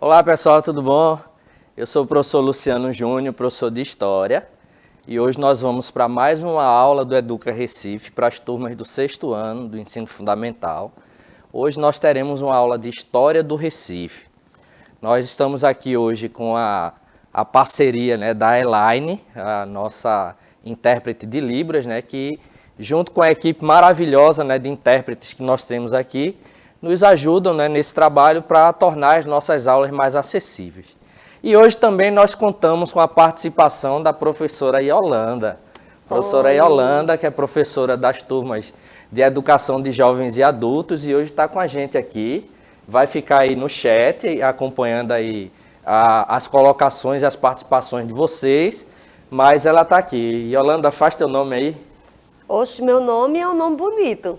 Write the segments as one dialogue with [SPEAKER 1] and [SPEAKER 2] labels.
[SPEAKER 1] Olá pessoal, tudo bom? Eu sou o professor Luciano Júnior, professor de História, e hoje nós vamos para mais uma aula do Educa Recife para as turmas do 6º ano do ensino fundamental. Hoje nós teremos uma aula de História do Recife. Nós estamos aqui hoje com a parceria, né, da Elaine, a nossa intérprete de Libras, né, que junto com a equipe maravilhosa, né, de intérpretes que nós temos aqui, nos ajudam, né, nesse trabalho para tornar as nossas aulas mais acessíveis. E hoje também nós contamos com a participação da professora Yolanda. Professora Yolanda, que é professora das turmas de Educação de Jovens e Adultos, e hoje está com a gente aqui. Vai ficar aí no chat, acompanhando aí as colocações e as participações de vocês, mas ela está aqui. Yolanda, faz teu nome aí.
[SPEAKER 2] Oxe, meu nome é um nome bonito.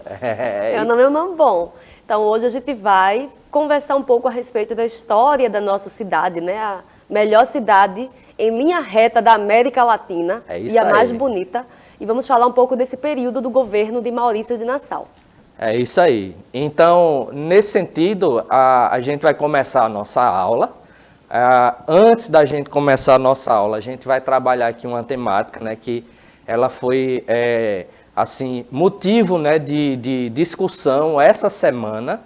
[SPEAKER 2] Meu nome é um nome bom. Então, hoje a gente vai conversar um pouco a respeito da história da nossa cidade, né? A melhor cidade em linha reta da América Latina e a mais bonita. E vamos falar um pouco desse período do governo de Maurício de Nassau.
[SPEAKER 1] É isso aí. Então, nesse sentido, a gente vai começar a nossa aula. Antes da gente começar a nossa aula, a gente vai trabalhar aqui uma temática, né, que ela foi assim, motivo, né, de discussão essa semana.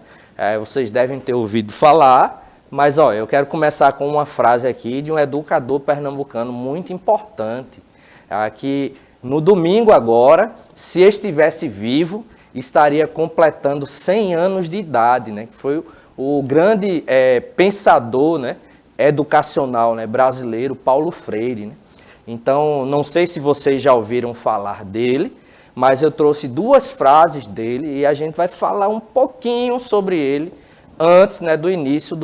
[SPEAKER 1] Vocês devem ter ouvido falar, mas ó, eu quero começar com uma frase aqui de um educador pernambucano muito importante, que no domingo agora, se estivesse vivo, estaria completando 100 anos de idade, né? Que foi o grande pensador, né, educacional, né, brasileiro, Paulo Freire, né? Então, não sei se vocês já ouviram falar dele, mas eu trouxe duas frases dele e a gente vai falar um pouquinho sobre ele antes, né, do início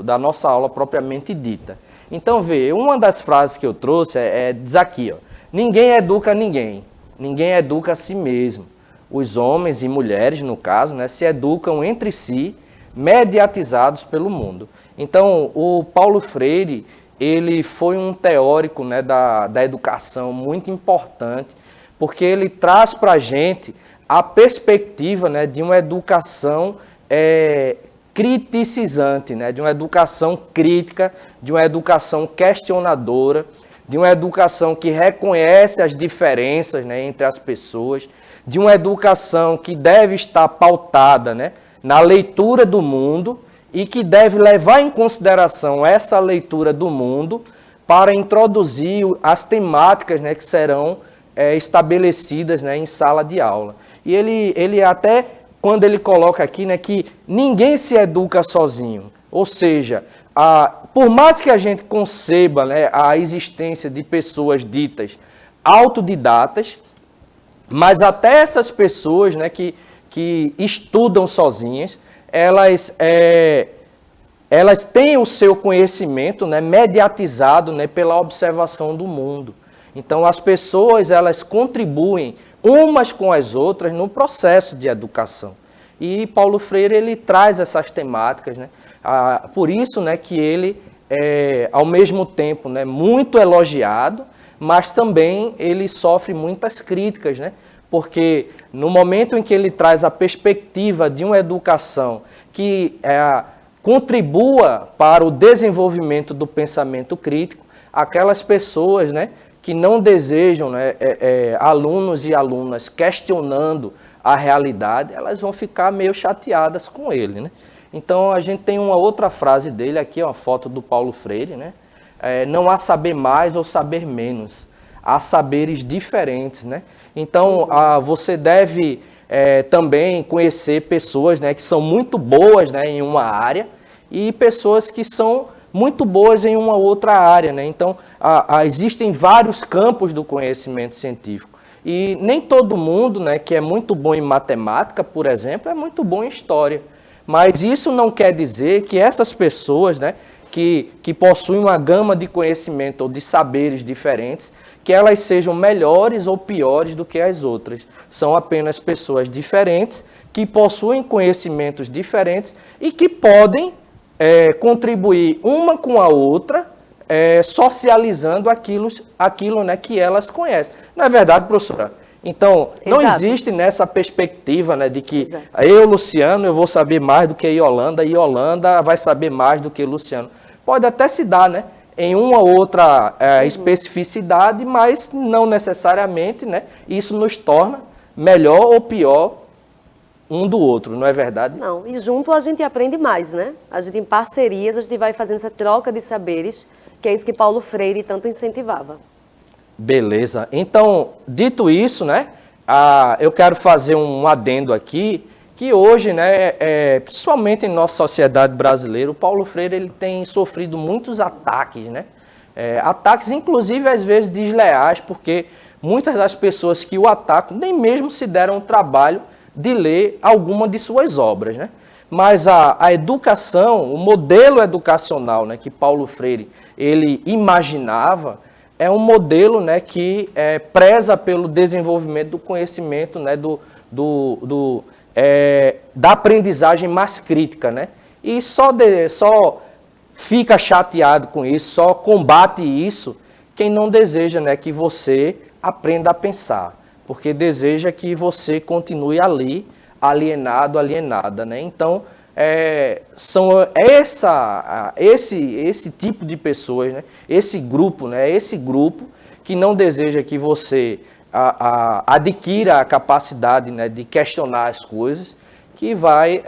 [SPEAKER 1] da nossa aula propriamente dita. Então, vê, uma das frases que eu trouxe diz aqui, ó: ninguém educa ninguém, ninguém educa a si mesmo. Os homens e mulheres, no caso, né, se educam entre si, mediatizados pelo mundo. Então, o Paulo Freire, ele foi um teórico, né, da educação muito importante, porque ele traz para a gente a perspectiva, né, de uma educação criticizante, né, de uma educação crítica, de uma educação questionadora, de uma educação que reconhece as diferenças, né, entre as pessoas, de uma educação que deve estar pautada, né, na leitura do mundo e que deve levar em consideração essa leitura do mundo para introduzir as temáticas, né, que serão estabelecidas, né, em sala de aula. E ele até, quando ele coloca aqui, né, que ninguém se educa sozinho, ou seja, por mais que a gente conceba, né, a existência de pessoas ditas autodidatas, mas até essas pessoas, né, que estudam sozinhas, elas têm o seu conhecimento, né, mediatizado, né, pela observação do mundo. Então, as pessoas, elas contribuem umas com as outras no processo de educação. E Paulo Freire, ele traz essas temáticas, né? Por isso, né, que ele ao mesmo tempo, né, muito elogiado, mas também ele sofre muitas críticas, né? Porque no momento em que ele traz a perspectiva de uma educação que contribua para o desenvolvimento do pensamento crítico, aquelas pessoas, né, que não desejam, né, alunos e alunas questionando a realidade, elas vão ficar meio chateadas com ele, né? Então, a gente tem uma outra frase dele, aqui uma foto do Paulo Freire, né? Não há saber mais ou saber menos, há saberes diferentes, né? Então, você deve também conhecer pessoas, né, que são muito boas, né, em uma área e pessoas que são muito boas em uma outra área, né? Então, existem vários campos do conhecimento científico. E nem todo mundo, né, que é muito bom em matemática, por exemplo, é muito bom em história. Mas isso não quer dizer que essas pessoas, né, que possuem uma gama de conhecimento ou de saberes diferentes, que elas sejam melhores ou piores do que as outras. São apenas pessoas diferentes, que possuem conhecimentos diferentes e que podem contribuir uma com a outra, socializando aquilo, né, que elas conhecem. Não é verdade, professora? Então, não existe nessa perspectiva, né, de que eu, Luciano, eu vou saber mais do que Yolanda, e Yolanda vai saber mais do que Luciano. Pode até se dar, né? Em uma ou outra especificidade, mas não necessariamente, né? Isso nos torna melhor ou pior um do outro, não é verdade?
[SPEAKER 2] Não, e junto a gente aprende mais, né? A gente em parcerias, a gente vai fazendo essa troca de saberes, que é isso que Paulo Freire tanto incentivava.
[SPEAKER 1] Beleza. Então, dito isso, né? Eu quero fazer um adendo aqui, que hoje, né, principalmente em nossa sociedade brasileira, o Paulo Freire ele tem sofrido muitos ataques, né? Ataques, inclusive, às vezes desleais, porque muitas das pessoas que o atacam nem mesmo se deram o trabalho de ler alguma de suas obras, né? Mas a educação, o modelo educacional, né, que Paulo Freire ele imaginava, é um modelo, né, que preza pelo desenvolvimento do conhecimento, né, da aprendizagem mais crítica, né? E só fica chateado com isso, só combate isso quem não deseja, né, que você aprenda a pensar, porque deseja que você continue ali, alienado, alienada, né? Então, esse tipo de pessoas, né? Esse grupo que não deseja que você adquira a capacidade, né, de questionar as coisas, que vai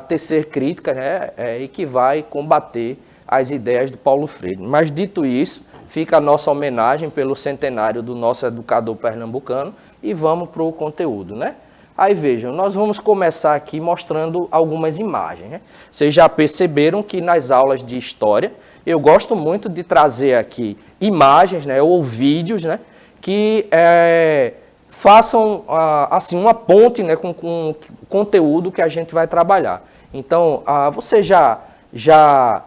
[SPEAKER 1] tecer crítica, né, e que vai combater as ideias do Paulo Freire. Mas dito isso, fica a nossa homenagem pelo centenário do nosso educador pernambucano e vamos para o conteúdo, né? Aí vejam, nós vamos começar aqui mostrando algumas imagens, né? Vocês já perceberam que nas aulas de história, eu gosto muito de trazer aqui imagens, né, ou vídeos, né, que façam assim, uma ponte, né, com o conteúdo que a gente vai trabalhar. Então, você já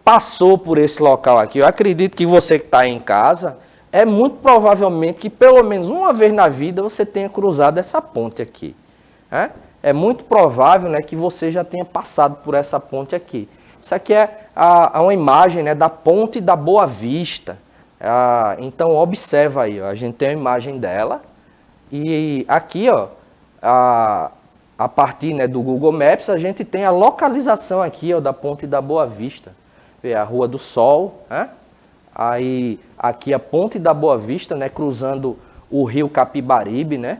[SPEAKER 1] passou por esse local aqui. Eu acredito que você que está em casa, é muito provavelmente que pelo menos uma vez na vida você tenha cruzado essa ponte aqui. É muito provável, né, que você já tenha passado por essa ponte aqui. Isso aqui é uma imagem, né, da Ponte da Boa Vista. Então, observa aí, ó, a gente tem a imagem dela. E aqui, ó, a partir, né, do Google Maps, a gente tem a localização aqui, ó, da Ponte da Boa Vista. Vê a Rua do Sol, né? Aí aqui a Ponte da Boa Vista, né, cruzando o rio Capibaribe, né?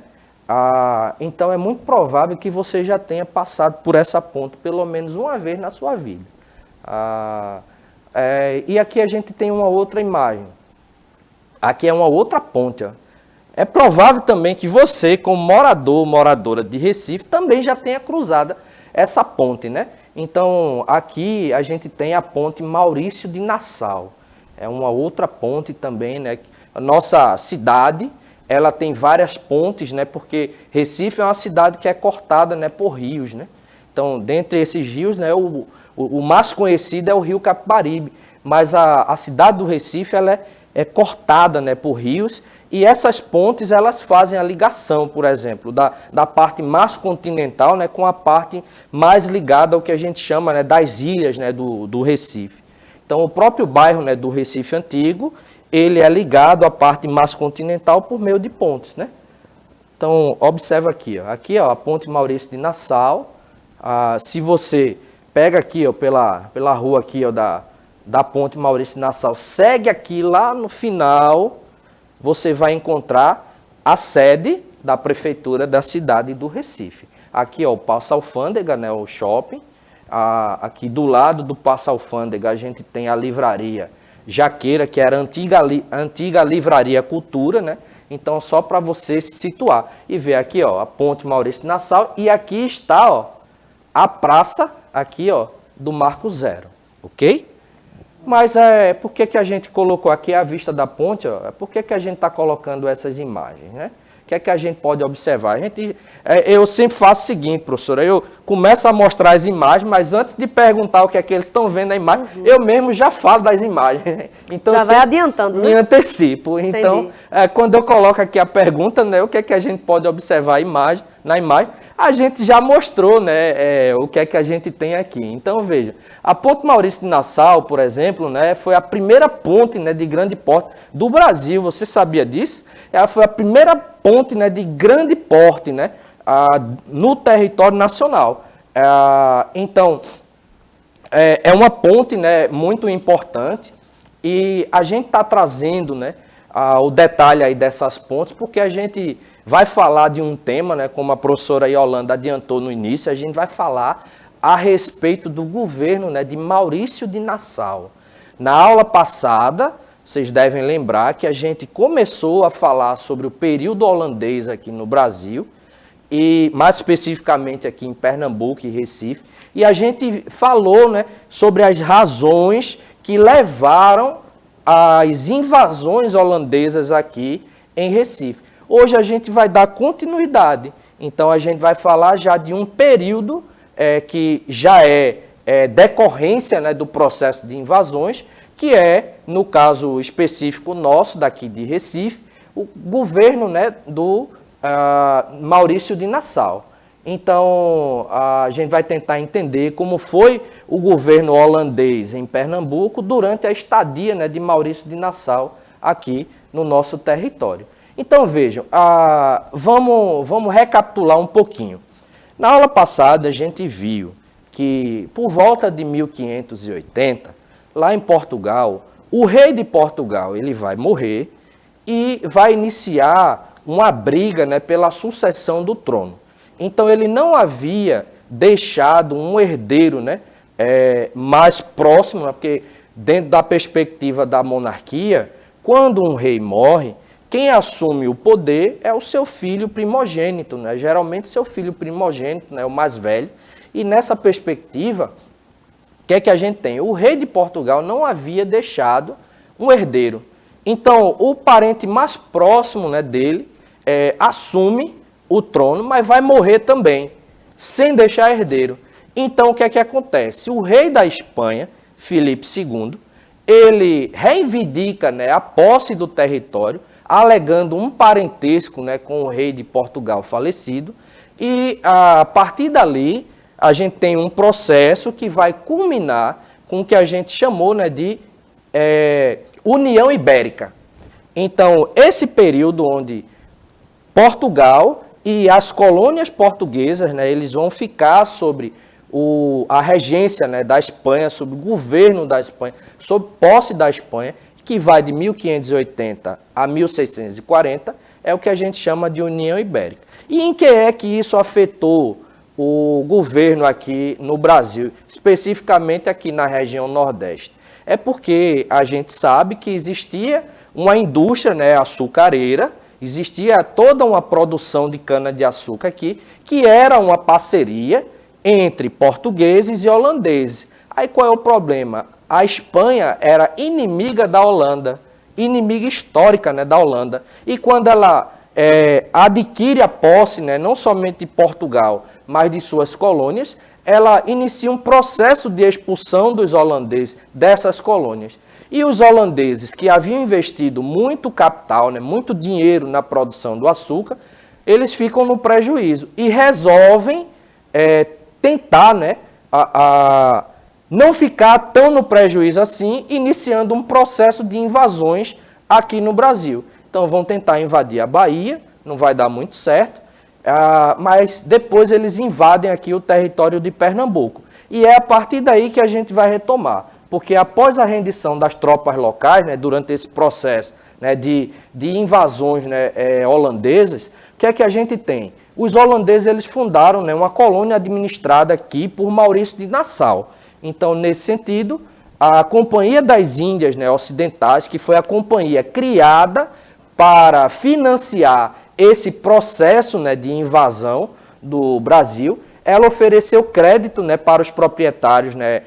[SPEAKER 1] Então é muito provável que você já tenha passado por essa ponte pelo menos uma vez na sua vida. E aqui a gente tem uma outra imagem. Aqui é uma outra ponte, ó. É provável também que você, como morador ou moradora de Recife, também já tenha cruzado essa ponte, né? Então, aqui a gente tem a ponte Maurício de Nassau. É uma outra ponte também, né? A nossa cidade, ela tem várias pontes, né? Porque Recife é uma cidade que é cortada, né, por rios, né? Então, dentre esses rios, né, o mais conhecido é o rio Capibaribe. Mas a cidade do Recife, ela é cortada, né, por rios. E essas pontes, elas fazem a ligação, por exemplo, da parte mais continental, né, com a parte mais ligada ao que a gente chama, né, das ilhas, né, do Recife. Então, o próprio bairro, né, do Recife Antigo, ele é ligado à parte mais continental por meio de pontes, né? Então, observa aqui, ó. Aqui, ó, a Ponte Maurício de Nassau. Se você pega aqui, ó, pela rua aqui, ó, da Ponte Maurício de Nassau, segue aqui lá no final, você vai encontrar a sede da prefeitura da cidade do Recife. Aqui, ó, o Paço Alfândega, né, o shopping. Aqui do lado do Paço Alfândega a gente tem a livraria Jaqueira, que era a antiga livraria Cultura, né? Então, só para você se situar. E ver aqui, ó, a Ponte Maurício de Nassau. E aqui está, ó, a praça aqui, ó, do Marco Zero. Ok? Mas por que a gente colocou aqui a vista da ponte? Ó? Por que a gente está colocando essas imagens, né? O que é que a gente pode observar? Eu sempre faço o seguinte, professora, eu começo a mostrar as imagens, mas antes de perguntar o que é que eles estão vendo na imagem, eu mesmo já falo das imagens. Então,
[SPEAKER 2] já vai adiantando,
[SPEAKER 1] me antecipo. Entendi. Então, quando eu coloco aqui a pergunta, né, o que é que a gente pode observar na imagem, a gente já mostrou, né, o que é que a gente tem aqui. Então, veja, a Ponte Maurício de Nassau, por exemplo, né, foi a primeira ponte, né, de grande porte do Brasil. Você sabia disso? Ela foi a primeira ponte, né, de grande porte, né, no território nacional. Então, é uma ponte, né, muito importante, e a gente está trazendo, né, o detalhe aí dessas pontes, porque a gente vai falar de um tema, né, como a professora Yolanda adiantou no início, a gente vai falar a respeito do governo, né, de Maurício de Nassau. Na aula passada, vocês devem lembrar que a gente começou a falar sobre o período holandês aqui no Brasil, e mais especificamente aqui em Pernambuco e Recife, e a gente falou, né, sobre as razões que levaram às invasões holandesas aqui em Recife. Hoje a gente vai dar continuidade, então a gente vai falar já de um período que já é decorrência, né, do processo de invasões, que é, no caso específico nosso, daqui de Recife, o governo, né, do Maurício de Nassau. Então, a gente vai tentar entender como foi o governo holandês em Pernambuco durante a estadia, né, de Maurício de Nassau aqui no nosso território. Então, vejam, vamos recapitular um pouquinho. Na aula passada, a gente viu que, por volta de 1580, lá em Portugal, o rei de Portugal ele vai morrer e vai iniciar uma briga, né, pela sucessão do trono. Então, ele não havia deixado um herdeiro, né, mais próximo, né, porque dentro da perspectiva da monarquia, quando um rei morre, quem assume o poder é o seu filho primogênito, né? Geralmente seu filho primogênito, né, o mais velho. E nessa perspectiva, o que é que a gente tem? O rei de Portugal não havia deixado um herdeiro. Então, o parente mais próximo, né, dele assume o trono, mas vai morrer também, sem deixar herdeiro. Então, o que é que acontece? O rei da Espanha, Filipe II, ele reivindica, né, a posse do território, alegando um parentesco, né, com o rei de Portugal falecido, e a partir dali a gente tem um processo que vai culminar com o que a gente chamou, né, de União Ibérica. Então, esse período onde Portugal e as colônias portuguesas, né, eles vão ficar sobre a regência, né, da Espanha, sob o governo da Espanha, sob posse da Espanha, que vai de 1580 a 1640, é o que a gente chama de União Ibérica. E em que é que isso afetou o governo aqui no Brasil, especificamente aqui na região Nordeste? É porque a gente sabe que existia uma indústria, né, açucareira, existia toda uma produção de cana-de-açúcar aqui, que era uma parceria entre portugueses e holandeses. Aí qual é o problema? A Espanha era inimiga da Holanda, inimiga histórica, né, da Holanda. E quando ela adquire a posse, né, não somente de Portugal, mas de suas colônias, ela inicia um processo de expulsão dos holandeses dessas colônias. E os holandeses, que haviam investido muito capital, né, muito dinheiro na produção do açúcar, eles ficam no prejuízo e resolvem tentar, né, não ficar tão no prejuízo assim, iniciando um processo de invasões aqui no Brasil. Então vão tentar invadir a Bahia, não vai dar muito certo, mas depois eles invadem aqui o território de Pernambuco. E é a partir daí que a gente vai retomar, porque após a rendição das tropas locais, né, durante esse processo, né, de invasões, né, holandesas, o que é que a gente tem? Os holandeses eles fundaram, né, uma colônia administrada aqui por Maurício de Nassau. Então, nesse sentido, a Companhia das Índias, né, Ocidentais, que foi a companhia criada para financiar esse processo, né, de invasão do Brasil, ela ofereceu crédito, né, para os proprietários, né,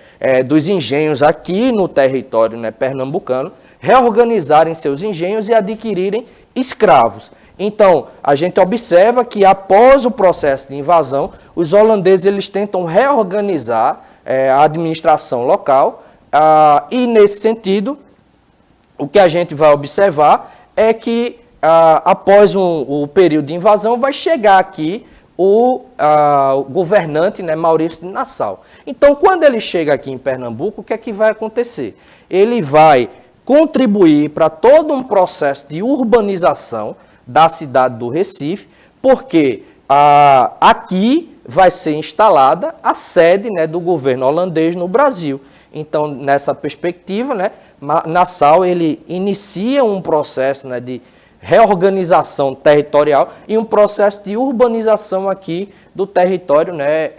[SPEAKER 1] dos engenhos aqui no território, né, pernambucano, reorganizarem seus engenhos e adquirirem escravos. Então, a gente observa que após o processo de invasão, os holandeses eles tentam reorganizar a administração local e, nesse sentido, o que a gente vai observar é que, após o período de invasão, vai chegar aqui o governante, né, Maurício de Nassau. Então, quando ele chega aqui em Pernambuco, o que é que vai acontecer? Ele vai contribuir para todo um processo de urbanização da cidade do Recife, porque aqui vai ser instalada a sede, né, do governo holandês no Brasil. Então, nessa perspectiva, né, Nassau ele inicia um processo, né, de reorganização territorial e um processo de urbanização aqui do território, né,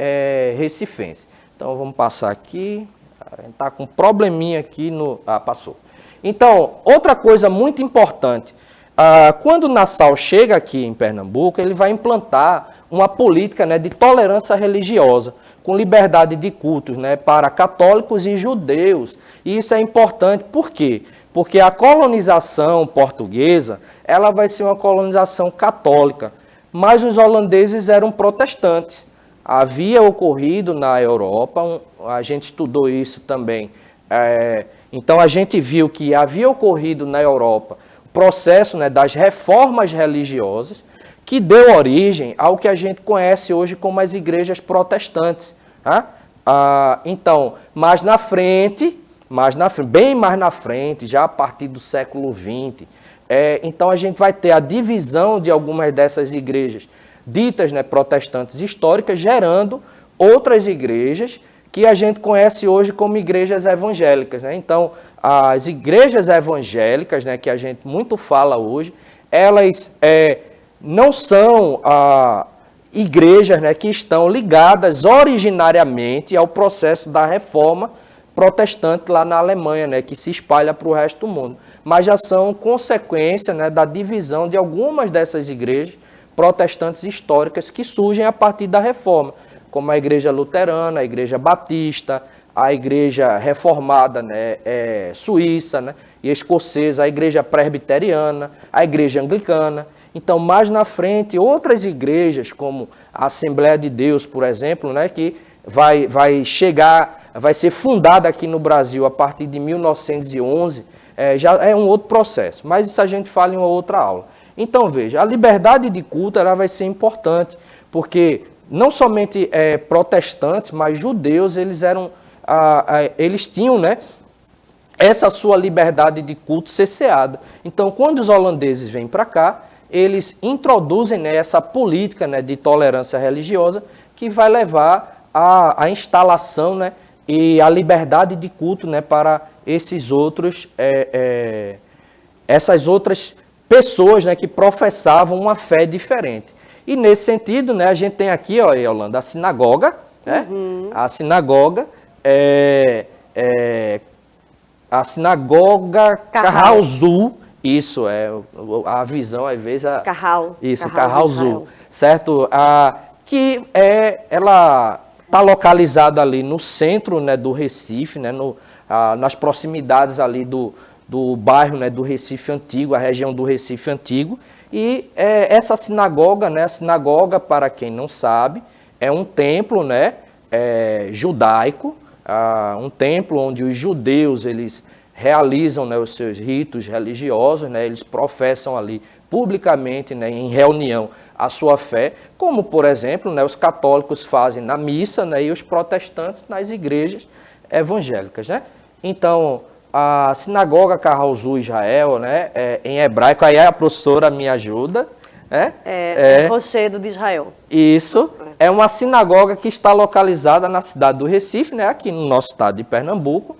[SPEAKER 1] recifense. Então, vamos passar aqui. A gente está com um probleminha aqui no... passou. Então, outra coisa muito importante. Quando Nassau chega aqui em Pernambuco, ele vai implantar uma política, né, de tolerância religiosa, com liberdade de cultos, né, para católicos e judeus. E isso é importante, por quê? Porque a colonização portuguesa, ela vai ser uma colonização católica, mas os holandeses eram protestantes. Havia ocorrido na Europa, a gente estudou isso também, então a gente viu que havia ocorrido na Europa processo, né, das reformas religiosas, que deu origem ao que a gente conhece hoje como as igrejas protestantes. Então, bem mais na frente, já a partir do século XX, então a gente vai ter a divisão de algumas dessas igrejas ditas, né, protestantes históricas, gerando outras igrejas que a gente conhece hoje como igrejas evangélicas, né? Então, as igrejas evangélicas, né, que a gente muito fala hoje, elas não são igrejas, né, que estão ligadas originariamente ao processo da reforma protestante lá na Alemanha, né, que se espalha para o resto do mundo, mas já são consequência, né, da divisão de algumas dessas igrejas protestantes históricas que surgem a partir da reforma, como a igreja luterana, a igreja batista, a igreja reformada, né, suíça, né, e escocesa, a igreja presbiteriana, a igreja anglicana. Então, mais na frente, outras igrejas, como a Assembleia de Deus, por exemplo, né, que vai ser fundada aqui no Brasil a partir de 1911, já é um outro processo, mas isso a gente fala em uma outra aula. Então, veja, a liberdade de culto ela vai ser importante, porque não somente protestantes, mas judeus, eles tinham, né, essa sua liberdade de culto cerceada. Então, quando os holandeses vêm para cá, eles introduzem, né, essa política, né, de tolerância religiosa que vai levar à instalação, né, e à liberdade de culto, né, para essas outras pessoas, né, que professavam uma fé diferente. E nesse sentido, né, a gente tem aqui, ó, Yolanda, a sinagoga, né? A sinagoga Carrauzu, isso a visão às vezes Carrauzu, certo? Que ela está localizada ali no centro, né, do Recife, né, nas proximidades ali do bairro, né, do Recife Antigo, a região do Recife Antigo. E essa sinagoga, né, a sinagoga, para quem não sabe, é um templo, né, judaico, um templo onde os judeus eles realizam, né, os seus ritos religiosos, né, eles professam ali publicamente, né, em reunião a sua fé, como, por exemplo, né, os católicos fazem na missa, né, e os protestantes nas igrejas evangélicas, né? Então, a sinagoga Carrauzu Israel, né, em hebraico, aí a professora me ajuda.
[SPEAKER 2] Rochedo de Israel.
[SPEAKER 1] Isso, é uma sinagoga que está localizada na cidade do Recife, né, aqui no nosso estado de Pernambuco.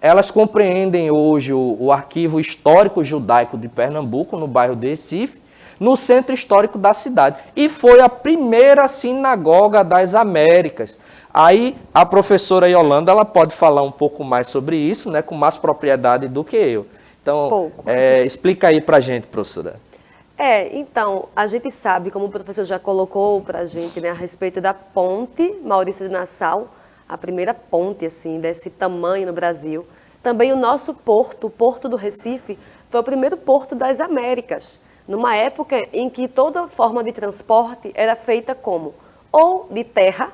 [SPEAKER 1] Elas compreendem hoje o Arquivo Histórico Judaico de Pernambuco, no bairro de Recife, no centro histórico da cidade. E foi a primeira sinagoga das Américas. Aí a professora Yolanda ela pode falar um pouco mais sobre isso, né, com mais propriedade do que eu. Então, explica aí para a gente, professora.
[SPEAKER 2] Então, a gente sabe, como o professor já colocou para a gente, né, a respeito da ponte Maurício de Nassau, a primeira ponte assim, desse tamanho no Brasil. Também o nosso porto, o Porto do Recife, foi o primeiro porto das Américas, numa época em que toda forma de transporte era feita como? Ou de terra,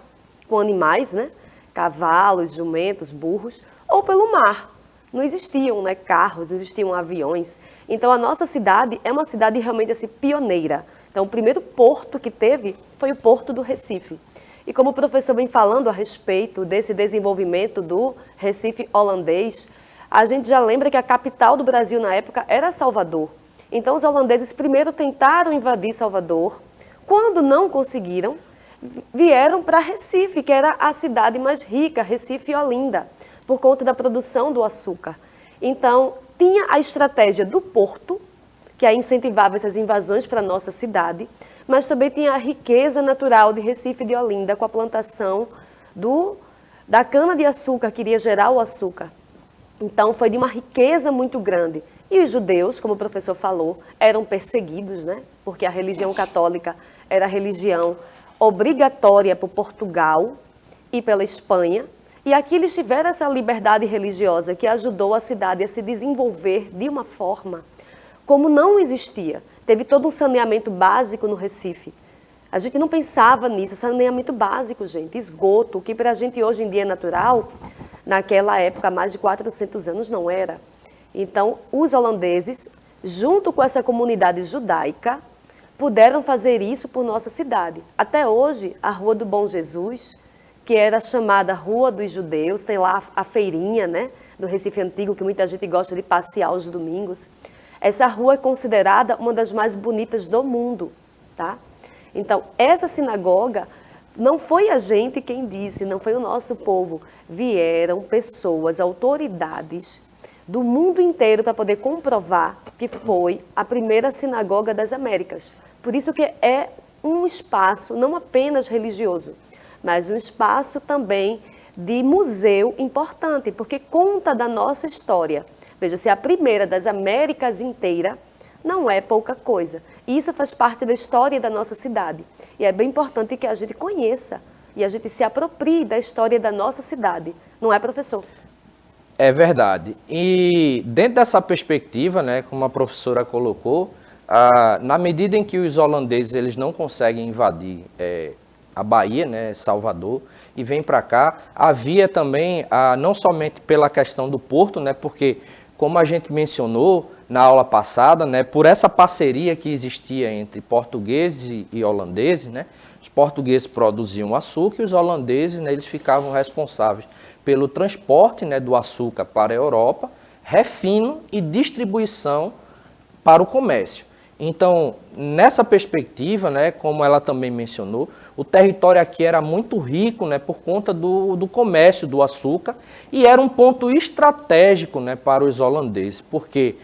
[SPEAKER 2] com animais, né? Cavalos, jumentos, burros, ou pelo mar. Não existiam, né, carros, não existiam aviões. Então a nossa cidade é uma cidade realmente assim, pioneira. Então o primeiro porto que teve foi o Porto do Recife. E como o professor vem falando a respeito desse desenvolvimento do Recife holandês, a gente já lembra que a capital do Brasil na época era Salvador. Então os holandeses primeiro tentaram invadir Salvador, Quando não conseguiram, vieram para Recife, que era a cidade mais rica, Recife e Olinda, por conta da produção do açúcar. Então, tinha a estratégia do porto, que aí incentivava essas invasões para a nossa cidade, mas também tinha a riqueza natural de Recife e de Olinda, com a plantação da cana-de-açúcar, que iria gerar o açúcar. Então, foi de uma riqueza muito grande. E os judeus, como o professor falou, eram perseguidos, né? Porque a religião católica era a religião obrigatória por Portugal e pela Espanha. E aqui eles tiveram essa liberdade religiosa que ajudou a cidade a se desenvolver de uma forma como não existia. Teve todo um saneamento básico no Recife. A gente não pensava nisso, saneamento básico, gente, esgoto, que para a gente hoje em dia é natural, naquela época, há mais de 400 anos, não era. Então, os holandeses, junto com essa comunidade judaica, puderam fazer isso por nossa cidade. Até hoje, a Rua do Bom Jesus, que era chamada Rua dos Judeus, tem lá a feirinha, né, do Recife Antigo, que muita gente gosta de passear aos domingos. Essa rua é considerada uma das mais bonitas do mundo, tá? Então, essa sinagoga, não foi a gente quem disse, não foi o nosso povo. Vieram pessoas, autoridades do mundo inteiro para poder comprovar que foi a primeira sinagoga das Américas. Por isso que é um espaço não apenas religioso, mas um espaço também de museu importante, porque conta da nossa história. Veja, se a primeira das Américas inteira, não é pouca coisa. E isso faz parte da história da nossa cidade. E é bem importante que a gente conheça e a gente se aproprie da história da nossa cidade. Não é, professor?
[SPEAKER 1] É verdade. E dentro dessa perspectiva, né, como a professora colocou, na medida em que os holandeses eles não conseguem invadir a Bahia, né, Salvador, e vêm para cá, havia também, não somente pela questão do porto, né, porque, como a gente mencionou na aula passada, né, por essa parceria que existia entre portugueses e holandeses, né, os portugueses produziam açúcar e os holandeses, né, eles ficavam responsáveis pelo transporte, né, do açúcar para a Europa, refino e distribuição para o comércio. Então, nessa perspectiva, né, como ela também mencionou, o território aqui era muito rico, né, por conta do comércio do açúcar e era um ponto estratégico, né, para os holandeses, porque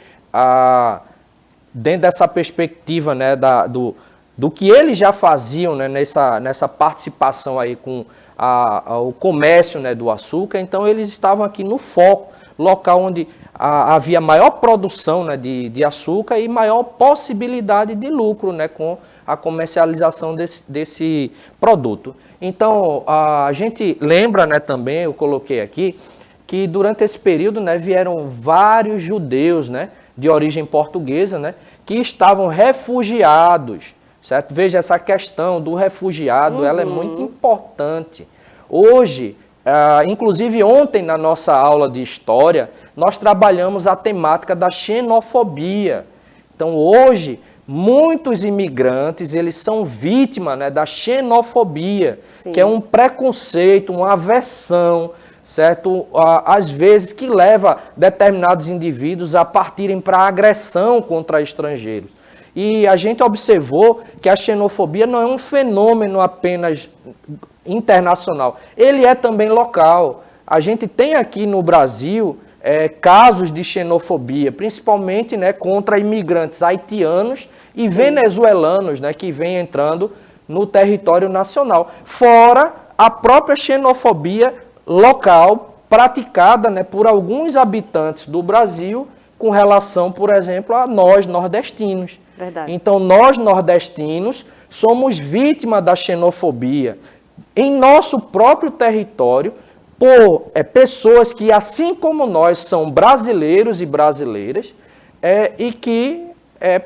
[SPEAKER 1] dentro dessa perspectiva, né, do que eles já faziam, né, nessa participação aí com o comércio, né, do açúcar, então eles estavam aqui no foco, local onde havia maior produção, né, de açúcar e maior possibilidade de lucro, né, com a comercialização desse produto. Então, a gente lembra, né, também, eu coloquei aqui, que durante esse período, né, vieram vários judeus, né, de origem portuguesa, né, que estavam refugiados, certo? Veja, essa questão do refugiado, ela é muito importante. Hoje, inclusive ontem na nossa aula de história, nós trabalhamos a temática da xenofobia. Então hoje, muitos imigrantes, eles são vítimas, né, da xenofobia, Sim. que é um preconceito, uma aversão, certo? Às vezes que leva determinados indivíduos a partirem para a agressão contra estrangeiros. E a gente observou que a xenofobia não é um fenômeno apenas internacional, ele é também local. A gente tem aqui no Brasil casos de xenofobia, principalmente, né, contra imigrantes haitianos e Sim. venezuelanos, né, que vêm entrando no território nacional. Fora a própria xenofobia local praticada, né, por alguns habitantes do Brasil com relação, por exemplo, a nós nordestinos. Verdade. Então, nós nordestinos somos vítimas da xenofobia em nosso próprio território por pessoas que, assim como nós, são brasileiros e brasileiras e que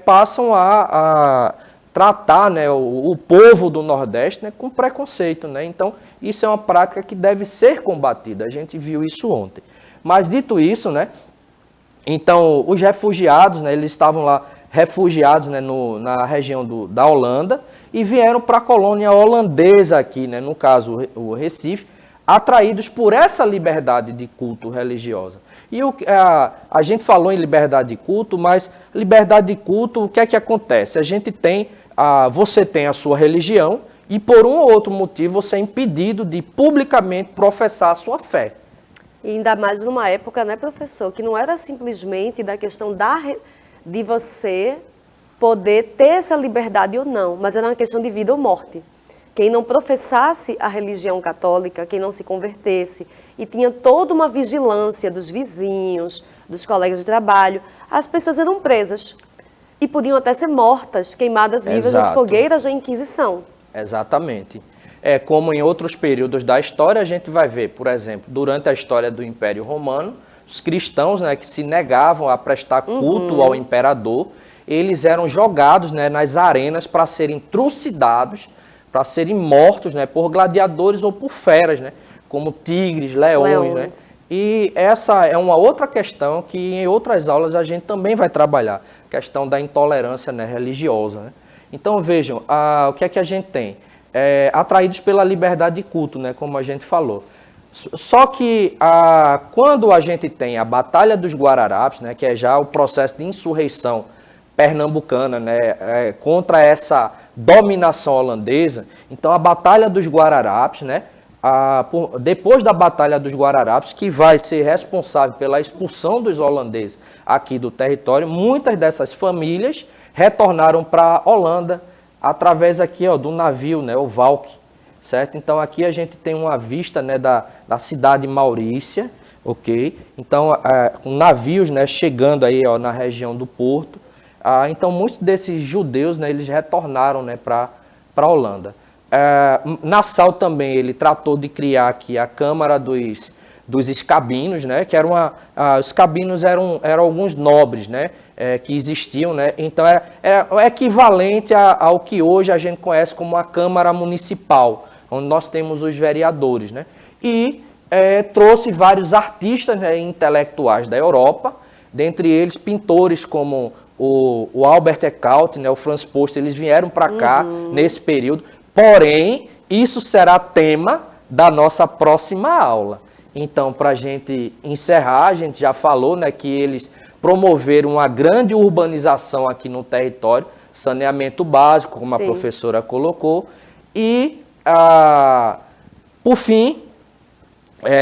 [SPEAKER 1] passam a tratar, né, o povo do Nordeste, né, com preconceito, né? Então, isso é uma prática que deve ser combatida. A gente viu isso ontem. Mas, dito isso, né, então, os refugiados, né, eles estavam lá refugiados, né, na região da Holanda e vieram para a colônia holandesa aqui, né, no caso o Recife, atraídos por essa liberdade de culto religiosa. E a gente falou em liberdade de culto, mas liberdade de culto, o que é que acontece? A gente tem, você tem a sua religião e por um ou outro motivo você é impedido de publicamente professar a sua fé.
[SPEAKER 2] E ainda mais numa época, né, professor, que não era simplesmente da questão de você poder ter essa liberdade ou não, mas era uma questão de vida ou morte. Quem não professasse a religião católica, quem não se convertesse, e tinha toda uma vigilância dos vizinhos, dos colegas de trabalho, as pessoas eram presas e podiam até ser mortas, queimadas vivas nas fogueiras da Inquisição.
[SPEAKER 1] Exatamente. Como em outros períodos da história, a gente vai ver, por exemplo, durante a história do Império Romano, os cristãos, né, que se negavam a prestar culto ao imperador, eles eram jogados, né, nas arenas para serem trucidados, para serem mortos, né, por gladiadores ou por feras, né, como tigres, leões. Né? E essa é uma outra questão que em outras aulas a gente também vai trabalhar, a questão da intolerância, né, religiosa. Né? Então vejam, o que é que a gente tem? Atraídos pela liberdade de culto, né, como a gente falou. Só que quando a gente tem a Batalha dos Guararapes, né, que é já o processo de insurreição pernambucana, né, contra essa dominação holandesa, então a Batalha dos Guararapes, né, depois da Batalha dos Guararapes, que vai ser responsável pela expulsão dos holandeses aqui do território, muitas dessas famílias retornaram para a Holanda através aqui, ó, do navio, né, o Valk, certo? Então aqui a gente tem uma vista, né, da cidade Maurícia, ok? Então navios, né, chegando aí, ó, na região do Porto. Então muitos desses judeus, né, eles retornaram, né, para a Holanda. Nassau também ele tratou de criar aqui a Câmara dos Escabinos, né, que era os escabinos eram alguns nobres, né, que existiam, né, então é o equivalente ao que hoje a gente conhece como a Câmara Municipal, onde nós temos os vereadores, né, e trouxe vários artistas, né, intelectuais da Europa, dentre eles pintores como o Albert Eckhout, né, o Franz Post, eles vieram para cá nesse período, porém, isso será tema da nossa próxima aula. Então, para a gente encerrar, a gente já falou, né, que eles promoveram uma grande urbanização aqui no território, saneamento básico, como Sim. a professora colocou, e, por fim,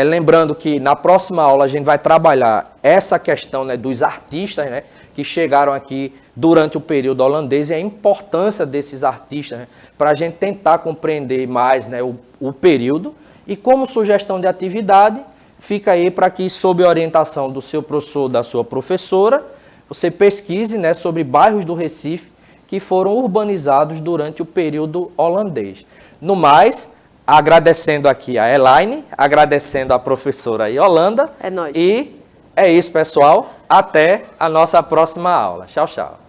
[SPEAKER 1] lembrando que na próxima aula a gente vai trabalhar essa questão, né, dos artistas, né, que chegaram aqui durante o período holandês e a importância desses artistas, né, para a gente tentar compreender mais, né, o período. E como sugestão de atividade, fica aí para que, sob a orientação do seu professor ou da sua professora, você pesquise, né, sobre bairros do Recife que foram urbanizados durante o período holandês. No mais, agradecendo aqui a Elaine, agradecendo a professora Yolanda.
[SPEAKER 2] É nóis.
[SPEAKER 1] E é isso, pessoal. Até a nossa próxima aula. Tchau, tchau.